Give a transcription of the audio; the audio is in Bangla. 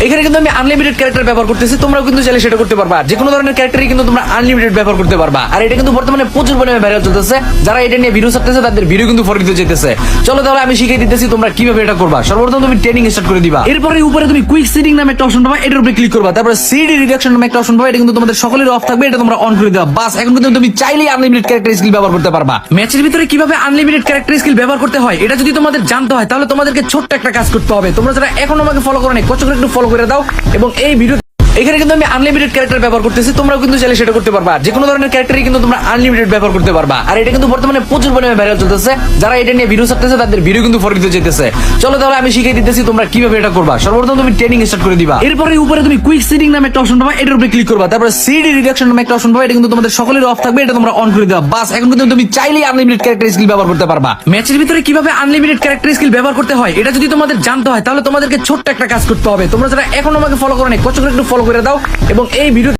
এখানে কিন্তু আমি আনলিমিটেড ক্যারেক্টার ব্যবহার করতেছি, তোমরাও কিন্তু চাইলে সেটা করতে পারবা। যে কোনো ধরনের ক্যারেক্টারই কিন্তু তোমরা আনলিমিটেড ব্যবহার করতে পারবা। আর এটা কিন্তু বর্তমানে প্রচুর পরিমাণে ভাইরাল চলতেছে। যারা এটা নিয়ে ভিডিও ছাড়তেছে তাদের ভিডিও কিন্তু ফর দিতে যেতেছে। চলো তাহলে আমি শিখিয়ে দিতেছি তোমরা কিভাবে এটা করবা। সর্বপ্রথম তুমি ট্রেনিং স্টার্ট করে দিবা। এরপরে উপরে তুমি কুইক সিডিং নামে একটা অপশন পাবা, এটার উপরে ক্লিক করবা। তারপরে সিডি রিডাকশন নামে একটা অপশন পাবা, এটা কিন্তু তোমাদের সকলের অফ থাকবে, এটা তোমরা অন করে দিবা। বাস এখন কিন্তু তুমি চাইলেই আনলিমিটেড ক্যারেক্টার স্কিল ব্যবহার করতে পারবা। ম্যাচের ভিতরে কিভাবে আনলিমিটেড ক্যারেক্টার স্কিল ব্যবহার করতে হয় এটা যদি তোমাদের জানতে হয় তাহলে তোমাদেরকে ছোট্ট একটা কাজ করতে হবে। তোমরা যারা এখন আমাকে ফলো করো না, কষ্ট করে একটু ফলো করে দাও এবং এই ভিডিও এখানে কিন্তু আমি আনলিমিটেড ক্যারেক্টার ব্যবহার করতেছি, তোমরাও কিন্তু চাইলে সেটা করতে পারবা। যে কোনো ধরনের ক্যারেক্টারই কিন্তু তোমরা আনলিমিটেড ব্যবহার করতে পারবা। আর এটা কিন্তু বর্তমানে প্রচুর পরিমাণে ভাইরাল চলতেছে। যারা এটা নিয়ে ভিডিও ছাড়তেছে তাদের ভিডিও কিন্তু ফর দিতে যেতেছে। চলো তাহলে আমি শিখিয়ে দিতেছি তোমরা কিভাবে এটা করবা। সর্বপ্রথম তুমি ট্রেনিং স্টার্ট করে দিবা। এরপরে উপরে তুমি কুইক সিডিং নামে একটা অপশন পাবা, এটার উপরে ক্লিক করবা। তারপরে সিডি রিডাকশন নামে একটা অপশন পাবা, এটা কিন্তু তোমাদের সকলের অফ থাকবে, এটা তোমরা অন করে দিবা। বাস এখন কিন্তু তুমি চাইলেই আনলিমিটেড ক্যারেক্টার স্কিল ব্যবহার করতে পারবা। ম্যাচের ভিতরে কিভাবে আনলিমিটেড ক্যারেক্টার স্কিল ব্যবহার করতে হয় এটা যদি তোমাদের জানতে হয় তাহলে তোমাদেরকে ছোট্ট একটা কাজ করতে হবে। তোমরা যারা এখন আমাকে ফলো করো না, কষ্ট করে একটু ফলো করে দাও এবং এই ভিডিও